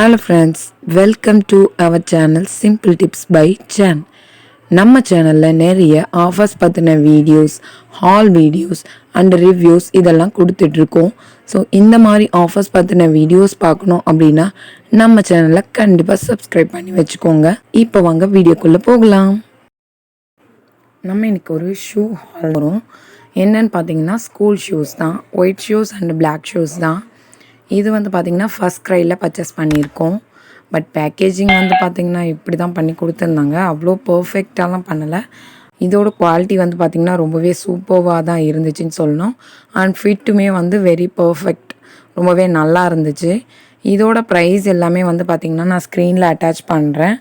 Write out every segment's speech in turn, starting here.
Hello friends, welcome to our channel Simple Tips by Chan. நம்ம சேனலில் நிறைய offers பற்றின videos, hall videos and reviews இதெல்லாம் கொடுத்துட்ருக்கோம். ஸோ இந்த மாதிரி ஆஃபர்ஸ் பற்றின வீடியோஸ் பார்க்கணும் அப்படின்னா நம்ம சேனலை கண்டிப்பாக சப்ஸ்கிரைப் பண்ணி வச்சுக்கோங்க. இப்போ வாங்க வீடியோக்குள்ளே போகலாம். நம்ம இன்றைக்கி ஒரு ஷூ ஹால் வரும். என்னன்னு பார்த்தீங்கன்னா ஸ்கூல் ஷூஸ் தான், white shoes and black shoes தான். இது வந்து பார்த்திங்கன்னா ஃபர்ஸ்ட் க்ரையில் பர்ச்சேஸ் பண்ணியிருக்கோம். பட் பேக்கேஜிங் வந்து பார்த்திங்கன்னா இப்படி தான் பண்ணி கொடுத்துருந்தாங்க. அவ்வளோ பர்ஃபெக்டாலாம் பண்ணலை. இதோட குவாலிட்டி வந்து பார்த்திங்கன்னா ரொம்பவே சூப்பர்வாக தான் இருந்துச்சுன்னு சொல்லணும். அண்ட் ஃபிட்டுமே வந்து வெரி பர்ஃபெக்ட், ரொம்பவே நல்லா இருந்துச்சு. இதோட ப்ரைஸ் எல்லாமே வந்து பார்த்திங்கன்னா நான் ஸ்க்ரீனில் அட்டாச் பண்ணுறேன்.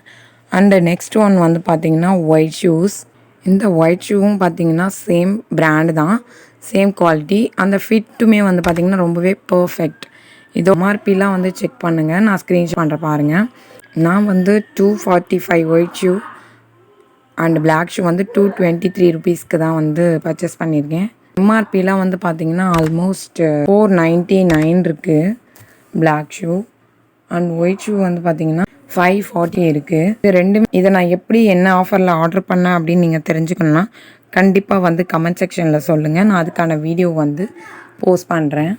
அண்டு நெக்ஸ்ட் ஒன் வந்து பார்த்திங்கன்னா ஒயிட் ஷூஸ். இந்த ஒயிட் ஷூவும் பார்த்திங்கன்னா சேம் பிராண்டு தான், சேம் குவாலிட்டி. அந்த ஃபிட்டுமே வந்து பார்த்திங்கன்னா ரொம்பவே பர்ஃபெக்ட். இது எம்ஆர்பிலாம் வந்து செக் பண்ணுங்கள், நான் ஸ்க்ரீன்ஷாட் பண்ணுற பாருங்கள். நான் வந்து 245 white shoe and black shoe வந்து 223 ருபீஸ்க்கு தான் வந்து பர்ச்சேஸ் பண்ணியிருக்கேன். எம்ஆர்பிலாம் வந்து பார்த்திங்கன்னா ஆல்மோஸ்ட் 499 இருக்குது black shoe. And white shoe வந்து பார்த்திங்கன்னா 540 இருக்குது. இது ரெண்டுமே இதை நான் எப்படி என்ன ஆஃபரில் ஆர்டர் பண்ணேன் அப்படின்னு நீங்கள் தெரிஞ்சுக்கணுன்னா கண்டிப்பாக வந்து கமெண்ட் செக்ஷனில் சொல்லுங்கள். நான் அதுக்கான வீடியோ வந்து போஸ்ட் பண்ணுறேன்.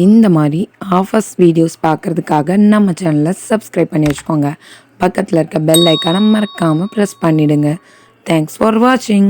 இந்த மாதிரி ஆஃபர்ஸ் வீடியோஸ் பார்க்குறதுக்காக நம்ம சேனலை சப்ஸ்கிரைப் பண்ணி வச்சுக்கோங்க. பக்கத்தில் இருக்க பெல் ஐக்கானை மறக்காமல் ப்ரெஸ் பண்ணிவிடுங்க. தேங்க்ஸ் ஃபார் வாட்சிங்.